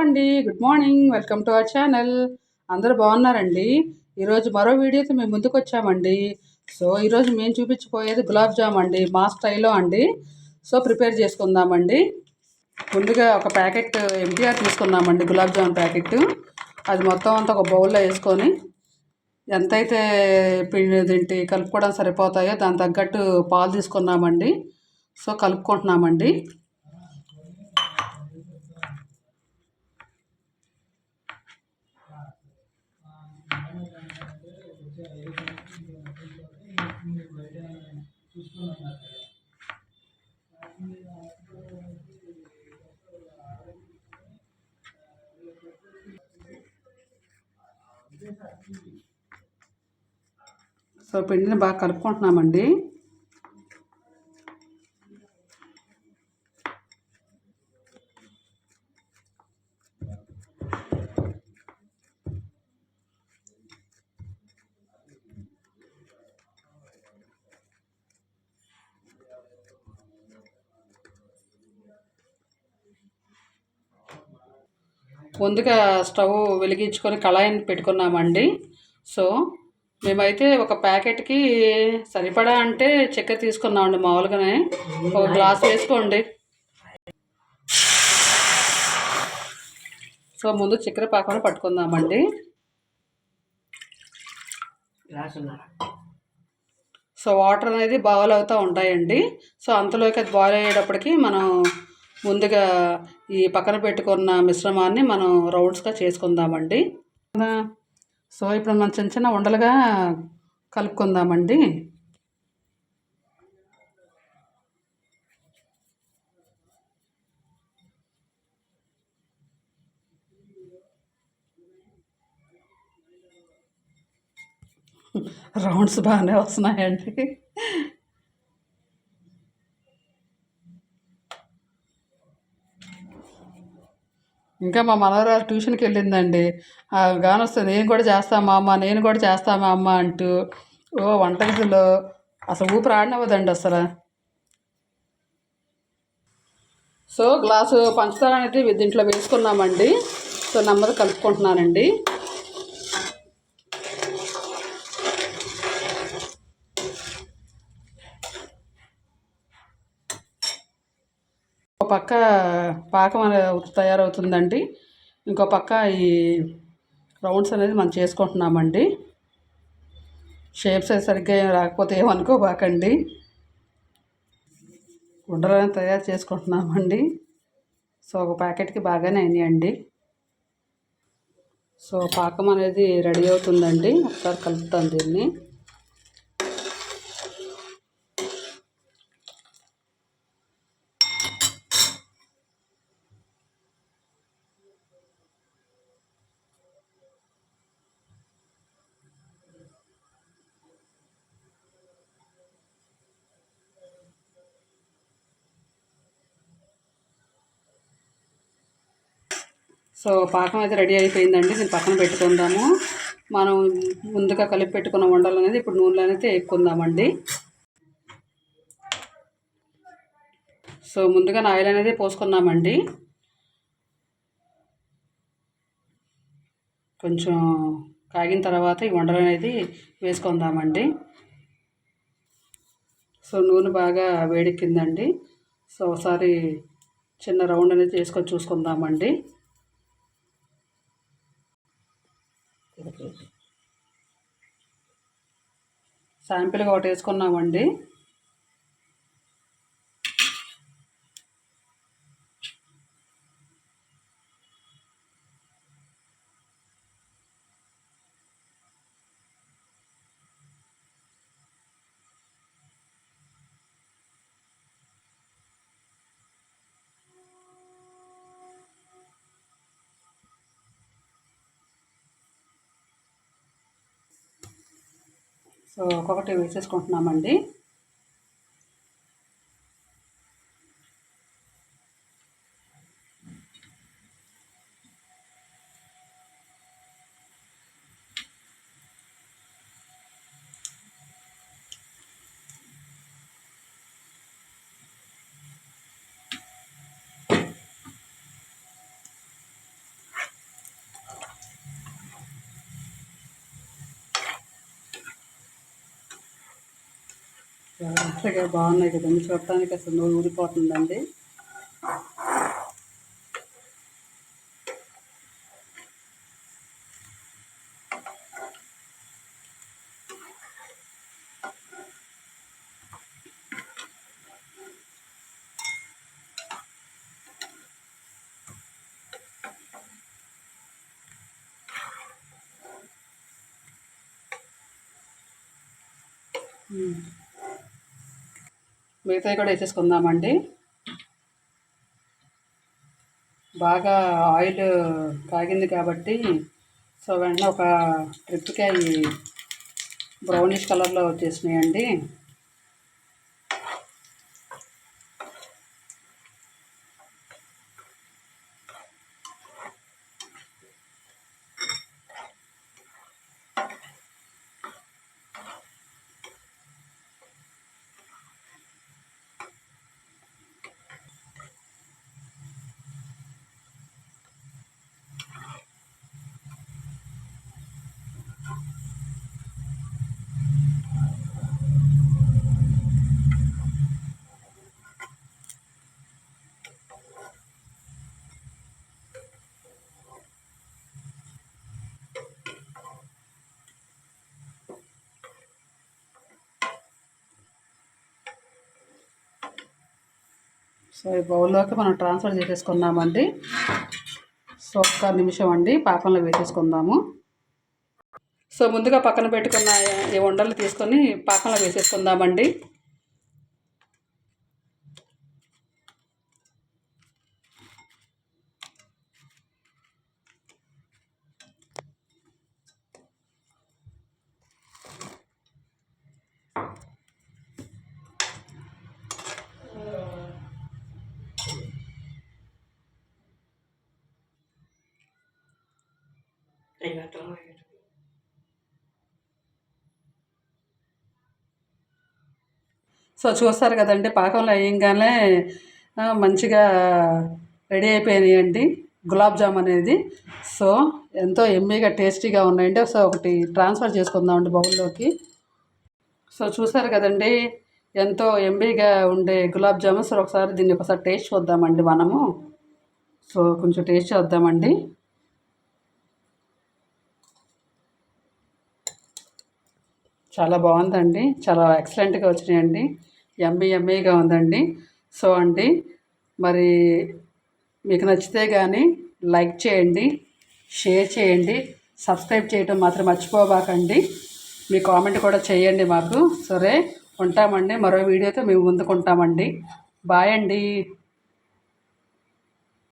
అండి, good morning. Welcome to our channel. అందరూ బాగున్నారండి? ఈరోజు మరో వీడియోతో మేము ముందుకు వచ్చామండి. సో ఈరోజు మేము చూపించిపోయేది గులాబ్ జామ్ అండి, మా స్టైల్లో అండి. సో ప్రిపేర్ చేసుకుందామండి. ముందుగా ఒక ప్యాకెట్ ఎంటీఆర్ తీసుకున్నామండి, గులాబ్ జామ్ ప్యాకెట్. అది మొత్తం అంతా ఒక బౌల్లో వేసుకొని ఎంతైతే పిండి కలుపుకోవడం సరిపోతాయో దాని తగ్గట్టు పాలు తీసుకున్నామండి. సో కలుపుకుంటున్నామండి. సో పిండిని బాగా కలుపుకుంటున్నామండి. ముందుగా స్టవ్ వెలిగించుకొని కళాయిని పెట్టుకున్నామండి. సో మేమైతే ఒక ప్యాకెట్కి సరిపడా అంటే చక్కెర తీసుకున్నామండి. మామూలుగానే ఒక గ్లాస్ వేసుకోండి. సో ముందు చక్కెర పాకం పట్టుకుందామండి. సో వాటర్ అనేది బాయిల్ అవుతూ ఉంటాయండి. సో అంతలోకి అది బాయిల్ అయ్యేటప్పటికి మనం ముందుగా ఈ పక్కన పెట్టుకున్న మిశ్రమాన్ని మనం రౌండ్స్గా చేసుకుందామండి. సో ఇప్పుడు మనం చిన్న చిన్న ఉండలుగా కలుపుకుందామండి. రౌండ్స్ బాగానే వస్తున్నాయండి. ఇంకా మా మనవరాలు ట్యూషన్కి వెళ్ళిందండి. గాని వస్తుంది, నేను కూడా చేస్తామా అమ్మ, నేను కూడా చేస్తామా అమ్మ అంటూ. వంట గదిలో అసలు ఊపిరి ఆడనివ్వదండి అసలు. సో గ్లాసు పంచదార అనేది దీంట్లో వేసుకున్నామండి. సో నెమ్మది కలుపుకుంటున్నానండి. ఒక పక్క పాకం అనేది తయారవుతుందండి, ఇంకో పక్క ఈ రౌండ్స్ అనేది మనం చేసుకుంటున్నామండి. షేప్స్ సరిగ్గా రాకపోతే ఏమనుకోబాకండి. ఉండలను తయారు చేసుకుంటున్నామండి. సో ఒక ప్యాకెట్కి బాగానే అయినాయండి. సో పాకం అనేది రెడీ అవుతుందండి. ఒకసారి కలుపుతాను దీన్ని. సో పాకం అయితే రెడీ అయిపోయిందండి. దీన్ని పక్కన పెట్టుకుందాము. మనం ముందుగా కలిపి పెట్టుకున్న ఉండలు అనేది ఇప్పుడు నూనెలో అయితే వేపుకుందామండి. సో ముందుగా ఆయిల్ అనేది పోసుకున్నామండి. కొంచెం కాగిన తర్వాత ఈ ఉండలు అనేది వేసుకుందామండి. సో నూనె బాగా వేడెక్కిందండి. సో ఒకసారి చిన్న రౌండ్ అనేది చేసుకొని చూసుకుందామండి. శాంపిల్గా ఒకటి వేసుకున్నామండి. సో ఒక్కొక్కటి వేసేసుకుంటున్నామండి. ఎంతగా బాగున్నాయి కదండి, చూడటానికి అసలు నోరు ఊరిపోతుందండి. మిగతాయి కూడా వేసేసుకుందామండి. బాగా ఆయిల్ కాగింది కాబట్టి సో వెంటనే ఒక ట్రిప్కి అవి బ్రౌనిష్ కలర్లో వచ్చేసినాయండి. సో ఈ బౌల్లోకి మనం ట్రాన్స్ఫర్ చేసేసుకున్నామండి. సో ఒక్క నిమిషం అండి పాకంలో వేసేసుకుందాము. సో ముందుగా పక్కన పెట్టుకున్న ఈ ఉండలు తీసుకొని పాకంలో వేసేసుకుందామండి. సో చూస్తారు కదండి, పాకంలో వేయంగానే మంచిగా రెడీ అయిపోయినాయండి గులాబ్ జామ్ అనేది. సో ఎంతో ఎమ్మీగా టేస్టీగా ఉన్నాయండి. సో ఒకటి ట్రాన్స్ఫర్ చేసుకుందామండి బౌల్లోకి. సో చూసారు కదండి, ఎంతో ఎమ్మీగా ఉండే గులాబ్ జామున్. సో ఒకసారి దీన్ని ఒకసారి టేస్ట్ చూద్దామండి మనము. సో కొంచెం టేస్ట్ చేద్దామండి. చాలా బాగుందండి, చాలా ఎక్సలెంట్గా వచ్చినాయండి. ఎమ్మీగా ఉందండి. సో అండి, మరి మీకు నచ్చితే కానీ లైక్ చేయండి, షేర్ చేయండి, సబ్స్క్రైబ్ చేయటం మాత్రం మర్చిపోబాకండి. మీ కామెంట్ కూడా చేయండి మాకు. సరే ఉంటామండి, మరో వీడియోతో మేము ముందుకుంటామండి. బాయ్ అండి.